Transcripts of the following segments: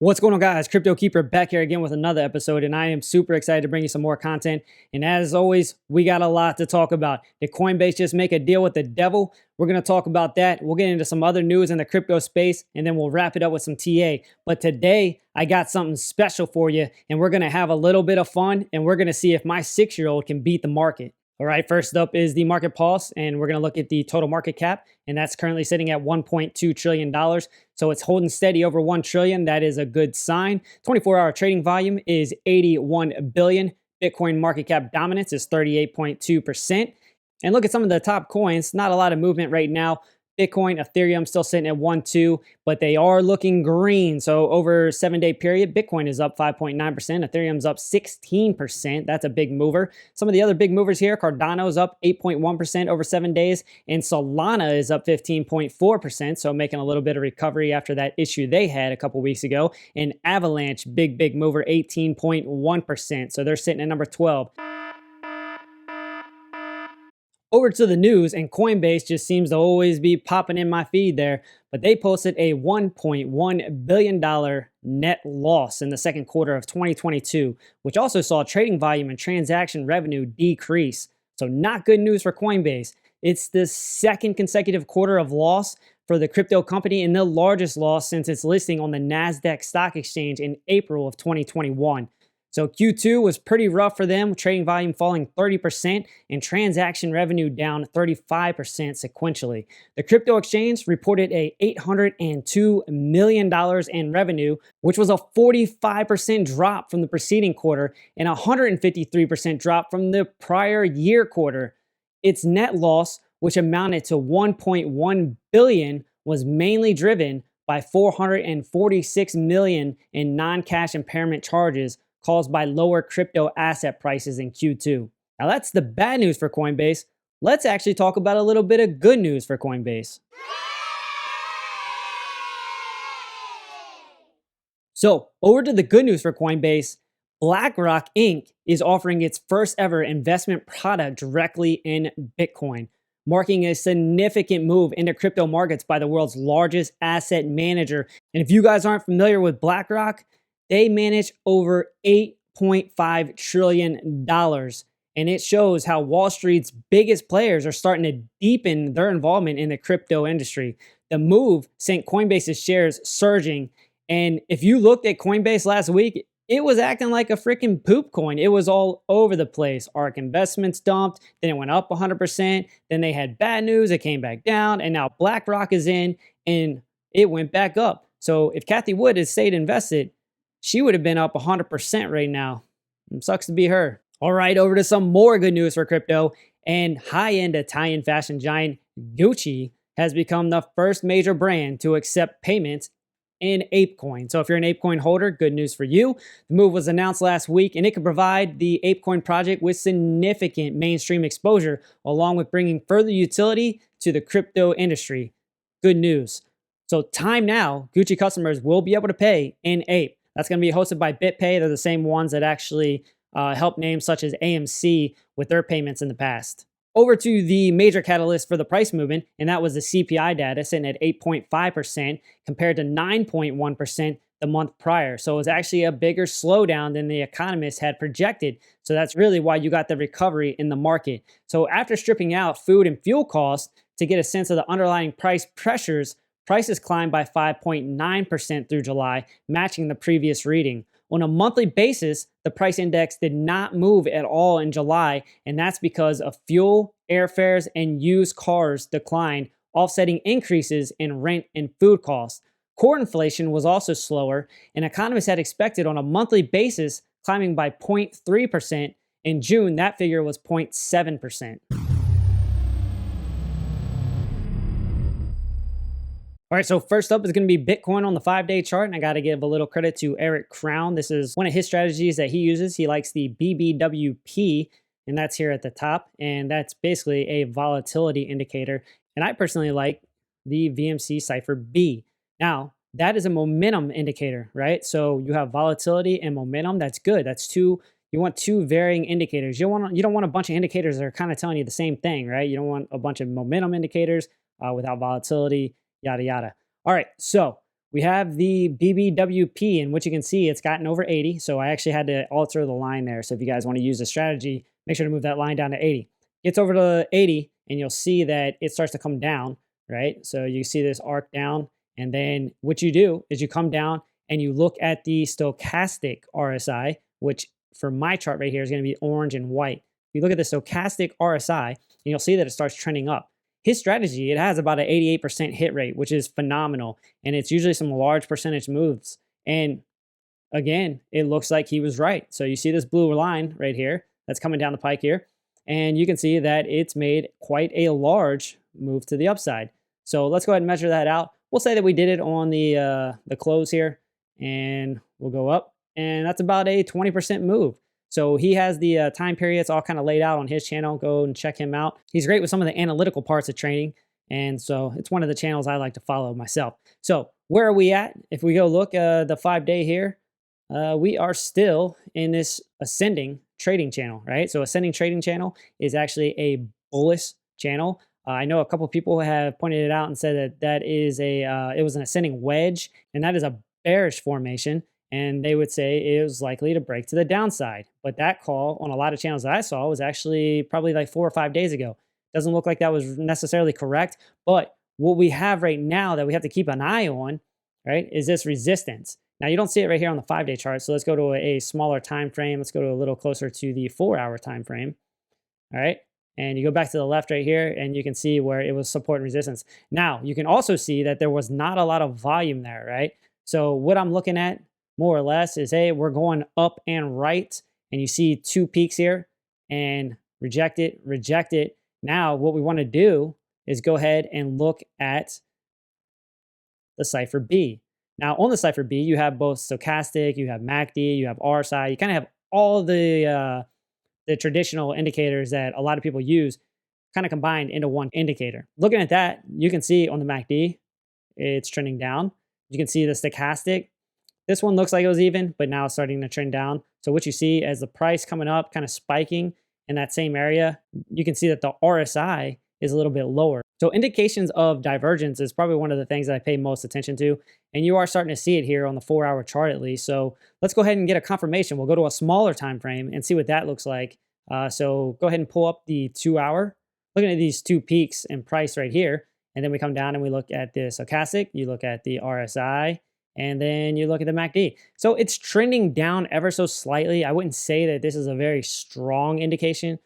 What's going on, guys? Crypto Keeper back here again with another episode, and I am super excited to bring you some more content. And as always, we got a lot to talk about. Did Coinbase just make a deal with the devil? We're going to talk about that. We'll get into some other news in the crypto space, and then we'll wrap it up with some TA. But today, I got something special for you, and we're going to have a little bit of fun, and we're going to see if my 6-year-old can beat the market. All right, first up is the market pulse, and we're going to look at the total market cap, and that's currently sitting at $1.2 trillion. So it's holding steady over $1 trillion. That is a good sign. 24-hour trading volume is 81 billion. Bitcoin market cap dominance is 38.2%. And look at some of the top coins. Not a lot of movement right now. Bitcoin, Ethereum still sitting at 1.2, but they are looking green. So over a 7-day period, Bitcoin is up 5.9%. Ethereum's up 16%. That's a big mover. Some of the other big movers here, Cardano's up 8.1% over 7 days, and Solana is up 15.4%. So making a little bit of recovery after that issue they had a couple weeks ago. And Avalanche, big mover, 18.1%. So they're sitting at number 12. Over to the news, and Coinbase just seems to always be popping in my feed there, but they posted a $1.1 billion net loss in the second quarter of 2022, which also saw trading volume and transaction revenue decrease. So not good news for Coinbase. It's the second consecutive quarter of loss for the crypto company and the largest loss since its listing on the NASDAQ stock exchange in April of 2021. So Q2 was pretty rough for them, trading volume falling 30% and transaction revenue down 35% sequentially. The crypto exchange reported a $802 million in revenue, which was a 45% drop from the preceding quarter and a 153% drop from the prior year quarter. Its net loss, which amounted to $1.1 billion, was mainly driven by $446 million in non-cash impairment charges caused by lower crypto asset prices in Q2. Now that's the bad news for Coinbase. Let's actually talk about a little bit of good news for Coinbase. So over to the good news for Coinbase, BlackRock Inc. is offering its first ever investment product directly in Bitcoin, marking a significant move into crypto markets by the world's largest asset manager. And if you guys aren't familiar with BlackRock, they manage over $8.5 trillion. And it shows how Wall Street's biggest players are starting to deepen their involvement in the crypto industry. The move sent Coinbase's shares surging. And if you looked at Coinbase last week, it was acting like a freaking poop coin. It was all over the place. ARK Investments dumped, then it went up 100%. Then they had bad news, it came back down. And now BlackRock is in and it went back up. So if Cathie Wood had stayed invested, she would have been up 100% right now. It sucks to be her. All right, over to some more good news for crypto. And high-end Italian fashion giant Gucci has become the first major brand to accept payments in ApeCoin. So if you're an ApeCoin holder, good news for you. The move was announced last week, and it could provide the ApeCoin project with significant mainstream exposure, along with bringing further utility to the crypto industry. Good news. So time now, Gucci customers will be able to pay in Ape. That's going to be hosted by BitPay. They're the same ones that actually help names such as AMC with their payments in the past. Over to the major catalyst for the price movement, and that was the CPI data sitting at 8.5% compared to 9.1% the month prior. So it was actually a bigger slowdown than the economists had projected. So that's really why you got the recovery in the market. So after stripping out food and fuel costs to get a sense of the underlying price pressures, prices climbed by 5.9% through July, matching the previous reading. On a monthly basis, the price index did not move at all in July, and that's because of fuel, airfares, and used cars declined, offsetting increases in rent and food costs. Core inflation was also slower, and economists had expected on a monthly basis climbing by 0.3%. In June, that figure was 0.7%. All right, so first up is going to be Bitcoin on the 5-day chart, and I got to give a little credit to Eric Crown. This is one of his strategies that he uses. He likes the BBWP, and that's here at the top, and that's basically a volatility indicator. And I personally like the VMC Cipher B. Now, that is a momentum indicator, right? So you have volatility and momentum. That's good. That's two. You want two varying indicators. You don't want a bunch of indicators that are kind of telling you the same thing, right? You don't want a bunch of momentum indicators without volatility. Yada, yada. All right, so we have the BBWP, in which you can see it's gotten over 80. So I actually had to alter the line there. So if you guys want to use the strategy, make sure to move that line down to 80. Gets over to 80 and you'll see that it starts to come down, right? So you see this arc down. And then what you do is you come down and you look at the stochastic RSI, which for my chart right here is going to be orange and white. You look at the stochastic RSI and you'll see that it starts trending up. His strategy, it has about an 88% hit rate, which is phenomenal. And it's usually some large percentage moves. And again, it looks like he was right. So you see this blue line right here that's coming down the pike here. And you can see that it's made quite a large move to the upside. So let's go ahead and measure that out. We'll say that we did it on the close here. And we'll go up. And that's about a 20% move. So he has the time periods all kind of laid out on his channel. Go and check him out. He's great with some of the analytical parts of trading. And so it's one of the channels I like to follow myself. So where are we at? If we go look the 5-day here, we are still in this ascending trading channel, right? So ascending trading channel is actually a bullish channel. I know a couple of people have pointed it out and said that that is it was an ascending wedge, and that is a bearish formation. And they would say it was likely to break to the downside. But that call on a lot of channels that I saw was actually probably like 4 or 5 days ago. Doesn't look like that was necessarily correct. But what we have right now that we have to keep an eye on, right, is this resistance. Now, you don't see it right here on the 5-day chart. So let's go to a smaller time frame. Let's go to a little closer to the 4-hour time frame. All right. And you go back to the left right here, and you can see where it was support and resistance. Now, you can also see that there was not a lot of volume there, right? So what I'm looking at, more or less, is, hey, we're going up and right, and you see 2 peaks here, and reject it, reject it. Now, what we want to do is go ahead and look at the cipher B. Now, on the cipher B, you have both stochastic, you have MACD, you have RSI. You kind of have all the traditional indicators that a lot of people use kind of combined into one indicator. Looking at that, you can see on the MACD, it's trending down. You can see the stochastic. This one looks like it was even, but now it's starting to trend down. So what you see as the price coming up, kind of spiking in that same area, you can see that the RSI is a little bit lower. So indications of divergence is probably one of the things that I pay most attention to. And you are starting to see it here on the 4-hour chart at least. So let's go ahead and get a confirmation. We'll go to a smaller time frame and see what that looks like. So go ahead and pull up the 2-hour. Looking at these 2 peaks in price right here. And then we come down and we look at the stochastic. You look at the RSI. And then you look at the MACD. So it's trending down ever so slightly. I wouldn't say that this is a very strong indication,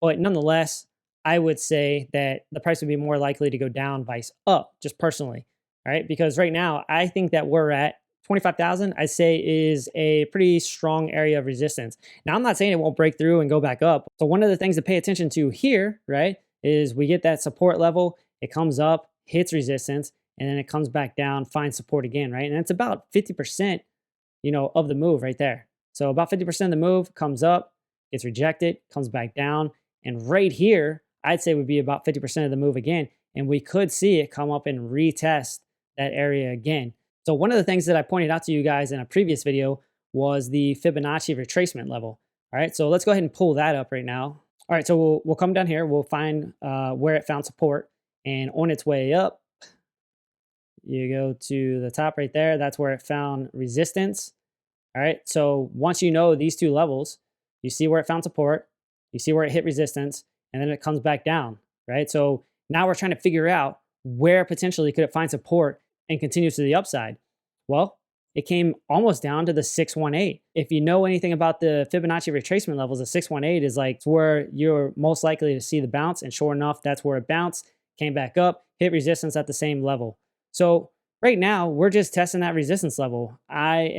but nonetheless, I would say that the price would be more likely to go down vice up, just personally, all right? Because right now, I think that we're at 25,000, I'd say is a pretty strong area of resistance. Now, I'm not saying it won't break through and go back up. So one of the things to pay attention to here, right, is we get that support level, it comes up, hits resistance, and then it comes back down, finds support again, right? And it's about 50%, of the move right there. So about 50% of the move comes up, gets rejected, comes back down. And right here, I'd say would be about 50% of the move again. And we could see it come up and retest that area again. So one of the things that I pointed out to you guys in a previous video was the Fibonacci retracement level. All right, so let's go ahead and pull that up right now. All right, so we'll come down here. We'll find where it found support. And on its way up, you go to the top right there. That's where it found resistance. All right. So once you know these 2 levels, you see where it found support, you see where it hit resistance, and then it comes back down. Right. So now we're trying to figure out where potentially could it find support and continue to the upside. Well, it came almost down to the 618. If you know anything about the Fibonacci retracement levels, the 618 is like where you're most likely to see the bounce. And sure enough, that's where it bounced, came back up, hit resistance at the same level. So right now, we're just testing that resistance level. I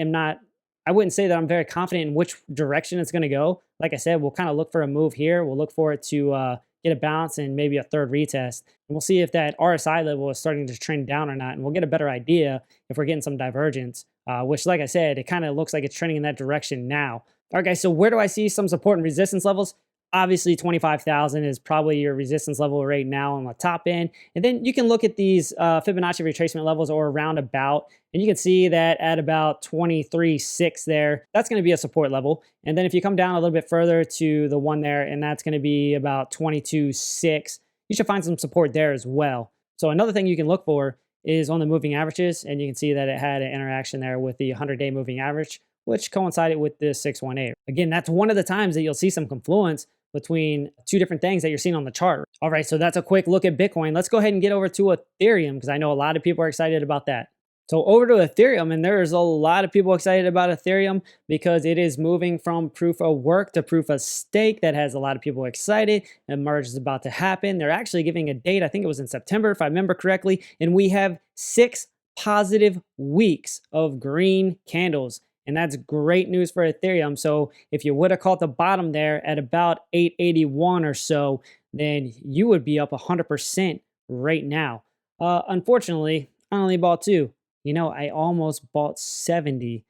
wouldn't say that I'm very confident in which direction it's going to go. Like I said, we'll kind of look for a move here. We'll look for it to get a bounce and maybe a third retest. And we'll see if that RSI level is starting to trend down or not. And we'll get a better idea if we're getting some divergence, which, like I said, it kind of looks like it's trending in that direction now. All right, guys, so where do I see some support and resistance levels? Obviously, 25,000 is probably your resistance level right now on the top end. And then you can look at these Fibonacci retracement levels or around about, and you can see that at about 23.6 there, that's going to be a support level. And then if you come down a little bit further to the one there, and that's going to be about 22.6, you should find some support there as well. So another thing you can look for is on the moving averages, and you can see that it had an interaction there with the 100-day moving average, which coincided with the 618. Again, that's one of the times that you'll see some confluence between two different things that you're seeing on the chart. All right, so that's a quick look at Bitcoin. Let's go ahead and get over to Ethereum because I know a lot of people are excited about that. So over to Ethereum, and there's a lot of people excited about Ethereum because it is moving from proof of work to proof of stake. That has a lot of people excited. A merge is about to happen. They're actually giving a date. I think it was in September, if I remember correctly. And we have 6 positive weeks of green candles. And that's great news for Ethereum. So if you would have caught the bottom there at about 881 or so, then you would be up 100% right now. Unfortunately, I only bought 2. You know, I almost bought 70.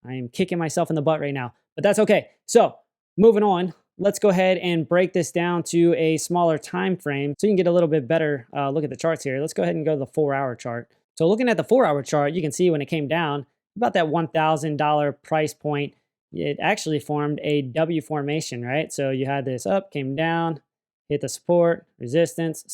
I am kicking myself in the butt right now, but that's okay. So moving on, let's go ahead and break this down to a smaller time frame so you can get a little bit better look at the charts here. Let's go ahead and go to the 4-hour chart. So looking at the 4-hour chart, you can see when it came down about that $1,000 price point, it actually formed a W formation, right? So you had this up, came down, hit the support, resistance,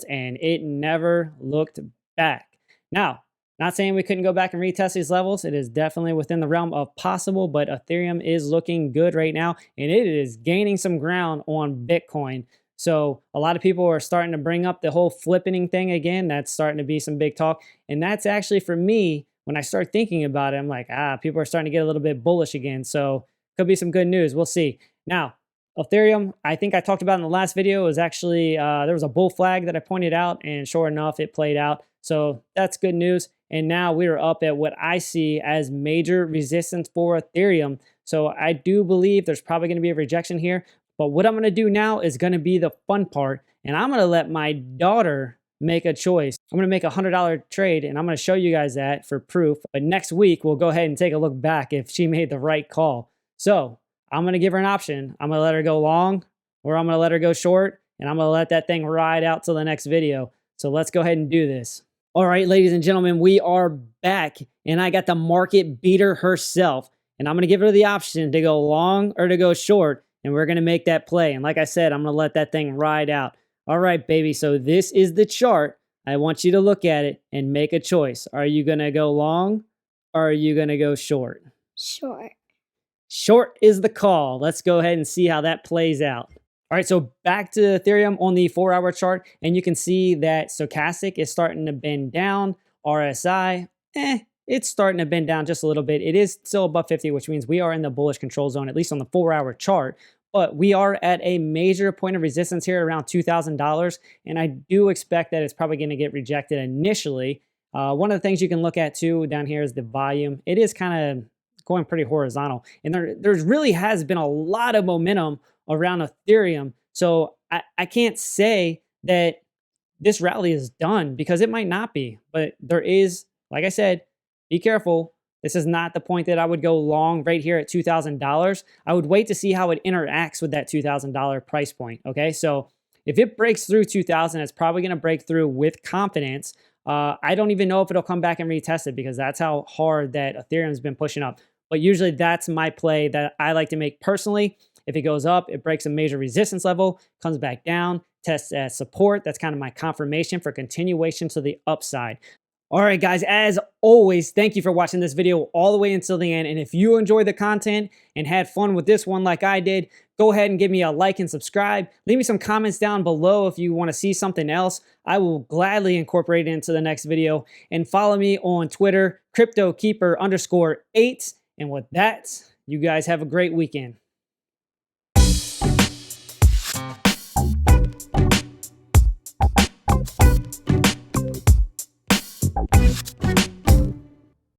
and it never looked back. Now, not saying we couldn't go back and retest these levels. It is definitely within the realm of possible, but Ethereum is looking good right now, and it is gaining some ground on Bitcoin. So a lot of people are starting to bring up the whole flipping thing again. That's starting to be some big talk. And that's actually, for me, when I start thinking about it, I'm like, people are starting to get a little bit bullish again. So could be some good news. We'll see. Now, Ethereum, I think I talked about in the last video, was actually, there was a bull flag that I pointed out, and sure enough, it played out. So that's good news. And now we are up at what I see as major resistance for Ethereum. So I do believe there's probably going to be a rejection here. But what I'm going to do now is going to be the fun part. And I'm going to let my daughter make a choice. I'm going to make a $100 trade, and I'm going to show you guys that for proof. But next week, we'll go ahead and take a look back if she made the right call. So I'm going to give her an option. I'm going to let her go long, or I'm going to let her go short, and I'm going to let that thing ride out till the next video. So let's go ahead and do this. All right, ladies and gentlemen, we are back, and I got the market beater herself, and I'm going to give her the option to go long or to go short, and we're going to make that play. And like I said, I'm going to let that thing ride out. All right, baby, so this is the chart. I want you to look at it and make a choice. Are you going to go long, or are you going to go short? Short. Short is the call. Let's go ahead and see how that plays out. All right, so back to Ethereum on the 4-hour chart, and you can see that stochastic is starting to bend down. RSI, it's starting to bend down just a little bit. It is still above 50, which means we are in the bullish control zone, at least on the 4-hour chart. But we are at a major point of resistance here around $2,000, and I do expect that it's probably going to get rejected initially. One of the things you can look at too down here is the volume. It is kind of going pretty horizontal, and there's really has been a lot of momentum around Ethereum. So I can't say that this rally is done because it might not be, but there is, like I said, be careful. This is not the point that I would go long right here at $2,000. I would wait to see how it interacts with that $2,000 price point. Okay, so if it breaks through 2,000, it's probably going to break through with confidence. I don't even know if it'll come back and retest it because that's how hard that Ethereum's been pushing up. But usually that's my play that I like to make personally. If it goes up, it breaks a major resistance level, comes back down, tests as support. That's kind of my confirmation for continuation to the upside. All right, guys, as always, thank you for watching this video all the way until the end. And if you enjoyed the content and had fun with this one like I did, go ahead and give me a like and subscribe. Leave me some comments down below if you want to see something else. I will gladly incorporate it into the next video. And follow me on Twitter, CryptoKeeper_8. And with that, you guys have a great weekend.